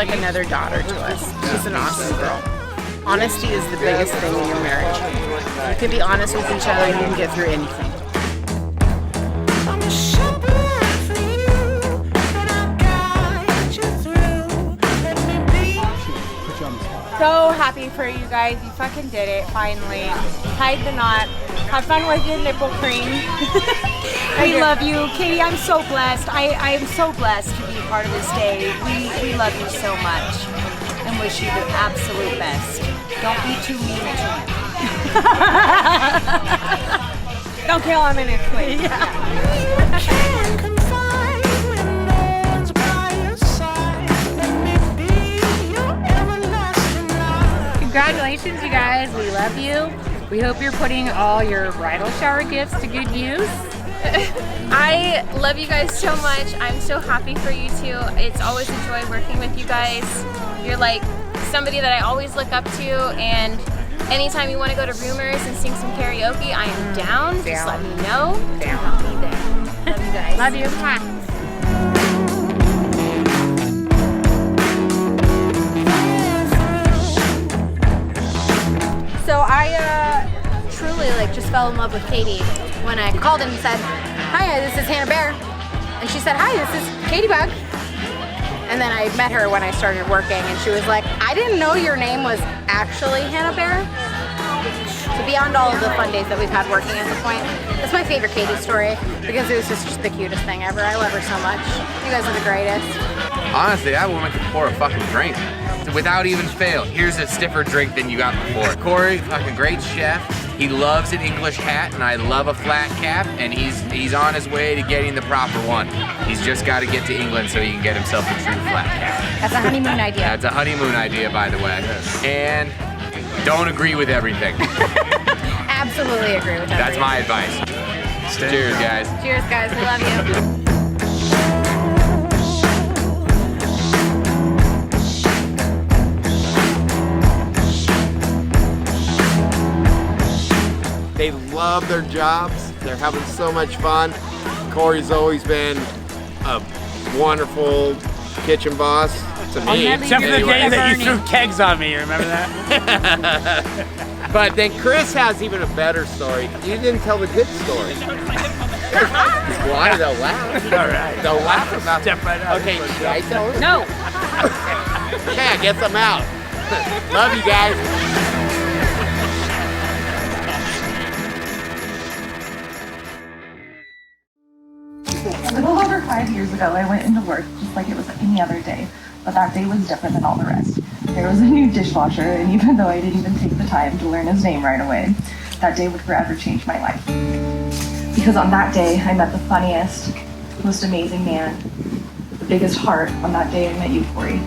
like another daughter to us. She's an awesome girl. Honesty is the biggest thing in your marriage. You can be honest with each other and you can get through anything. So happy for you guys. You fucking did it, finally. Tied the knot. Have fun with your nipple cream. We love you. Katie, I'm so blessed. I am so blessed to be part of this day. We love you so much and wish you the absolute best. Don't be too mean to him. Don't kill him in it, please. Congratulations, you guys. We love you. We hope you're putting all your bridal shower gifts to good use. I love you guys so much. I'm so happy for you two. It's always a joy working with you guys. You're like somebody that I always look up to, and anytime you want to go to Rumors and sing some karaoke, I am down. Just let me know. I'll be there. Love you guys. Love you. Mwah. So I truly just fell in love with Katie when I called and said, "Hi, this is Hannah Bear," and she said, "Hi, this is Katie Bug." And then I met her when I started working, and she was like, "I didn't know your name was actually Hannah Bear." So beyond all of the fun days that we've had working at this point, it's my favorite Katie story because it was just the cutest thing ever. I love her so much. You guys are the greatest. Honestly, that woman could pour a fucking drink without even fail. Here's a stiffer drink than you got before. Corey, fucking great chef. He loves an English hat, and I love a flat cap, and he's on his way to getting the proper one. He's just got to get to England so he can get himself a true flat cap. That's a honeymoon idea. That's a honeymoon idea, by the way. And don't agree with everything. Absolutely agree with that. That's my advice. Cheers, guys. Cheers, guys. We love you. They love their jobs. They're having so much fun. Corey's always been a wonderful kitchen boss to me. Except for the day that you threw kegs on me, you remember that? But then Chris has even a better story. You didn't tell the good story. Why? They'll laugh. All right. They'll laugh about Step right out. Okay, should I tell her? No. Okay, I guess I'm out. Love you guys. A little over 5 years ago, I went into work just like it was any other day, but that day was different than all the rest. There was a new dishwasher, and even though I didn't even take the time to learn his name right away, that day would forever change my life. Because on that day, I met the funniest, most amazing man, the biggest heart. On that day, I met you, Corey.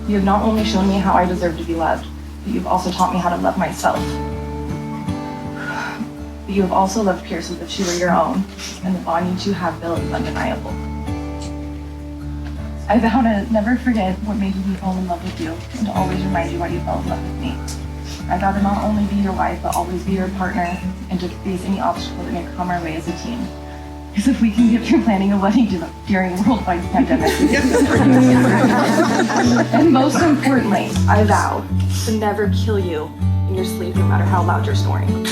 You have not only shown me how I deserve to be loved, but you've also taught me how to love myself. But you have also loved Pierce as if she were your own, and the bond you two have built is undeniable. I vow to never forget what made me fall in love with you, and to always remind you why you fell in love with me. I vow to not only be your wife, but always be your partner, and to face any obstacle that may come our way as a team. Because if we can get through planning a wedding during a worldwide pandemic, and most importantly, I vow to never kill you in your sleep, no matter how loud you're snoring. When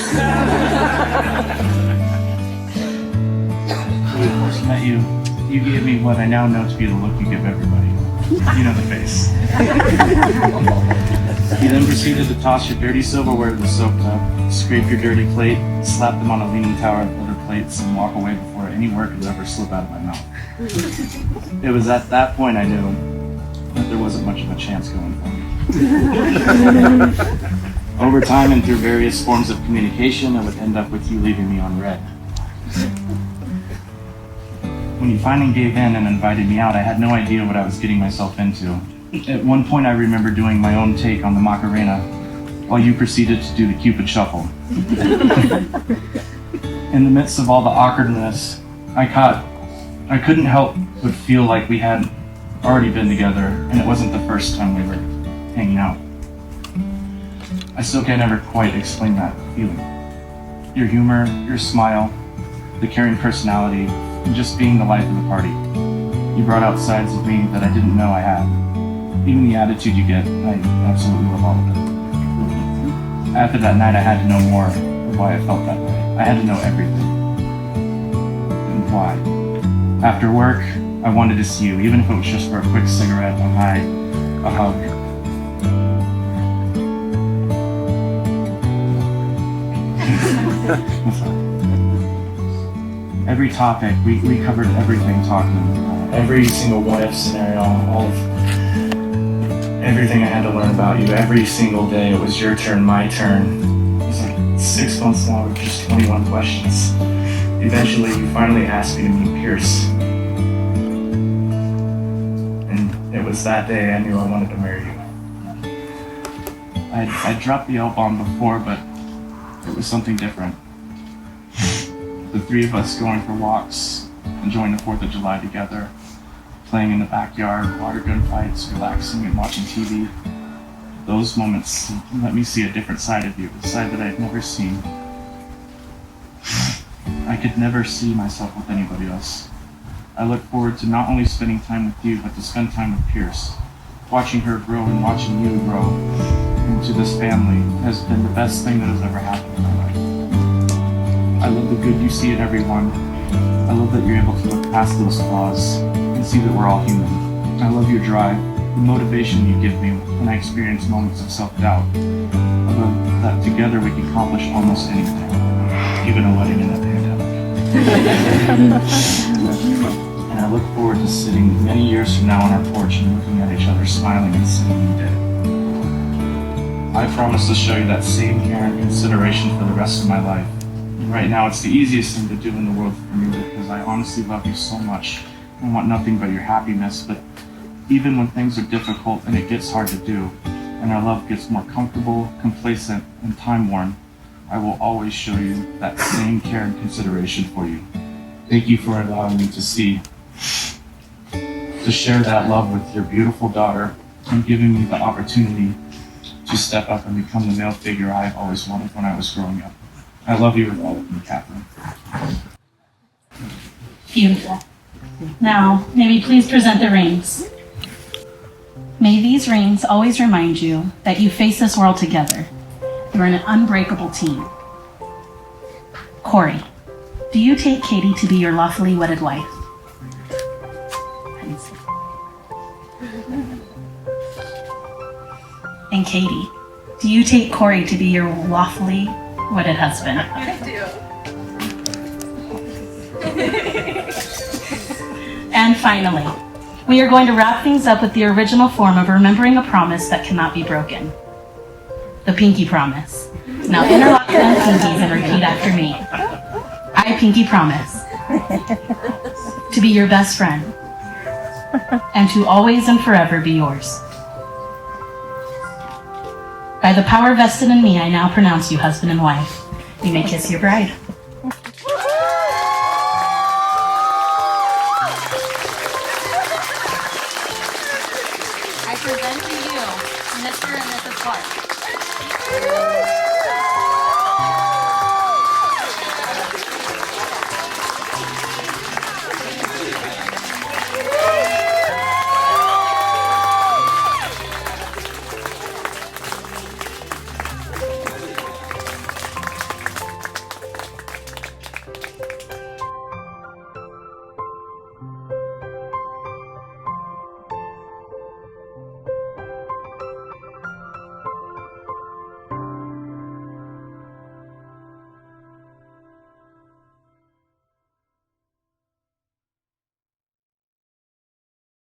I first met you, you gave me what I now know to be the look you give everybody. You know the face. You then proceeded to toss your dirty silverware to the soap tub, scrape your dirty plate, slap them on a leaning tower of litter plates, and walk away before any word could ever slip out of my mouth. It was at that point I knew that there wasn't much of a chance going for me. Over time and through various forms of communication, it would end up with you leaving me on red. When you finally gave in and invited me out, I had no idea what I was getting myself into. At one point I remember doing my own take on the Macarena, while you proceeded to do the Cupid Shuffle. In the midst of all the awkwardness, I couldn't help but feel like we had already been together, and it wasn't the first time we were hanging out. I still can never quite explain that feeling. Your humor, your smile, the caring personality, and just being the life of the party. You brought out sides of me that I didn't know I had. Even the attitude you get, I absolutely love all of it. After that night, I had to know more of why I felt that way. I had to know everything. And why. After work, I wanted to see you, even if it was just for a quick cigarette, a hi, a hug. Every topic, we covered everything talking. Every single what-if scenario, all of everything I had to learn about you. Every single day, it was your turn, my turn. It was like 6 months long with just 21 questions. Eventually, you finally asked me to meet Pierce. And it was that day I knew I wanted to marry you. I dropped the L-bomb before, but it was something different. The three of us going for walks, enjoying the 4th of July together, playing in the backyard, water gun fights, relaxing and watching TV. Those moments let me see a different side of you, a side that I'd never seen. I could never see myself with anybody else. I look forward to not only spending time with you, but to spend time with Pierce. Watching her grow and watching you grow into this family has been the best thing that has ever happened in my life. I love the good you see in everyone. I love that you're able to look past those flaws and see that we're all human. I love your drive, the motivation you give me when I experience moments of self-doubt. I love that together we can accomplish almost anything, even a wedding in the pandemic. And I look forward to sitting many years from now on our porch and looking at each other, smiling and saying you did it. I promise to show you that same care and consideration for the rest of my life. Right now, it's the easiest thing to do in the world for me because I honestly love you so much. I want nothing but your happiness, but even when things are difficult and it gets hard to do, and our love gets more comfortable, complacent, and time-worn, I will always show you that same care and consideration for you. Thank you for allowing me to share that love with your beautiful daughter and giving me the opportunity to step up and become the male figure I've always wanted when I was growing up. I love you with all of me, Catherine. Beautiful. Now, may we please present the rings. May these rings always remind you that you face this world together. You're an unbreakable team. Corey, do you take Katie to be your lawfully wedded wife? And Katie, do you take Corey to be your lawfully wedded husband? I do. And finally, we are going to wrap things up with the original form of remembering a promise that cannot be broken. The pinky promise. Now interlock them pinkies and repeat after me. I pinky promise to be your best friend and to always and forever be yours. By the power vested in me, I now pronounce you husband and wife. You may kiss your bride. I present to you Mr. and Mrs. Clark.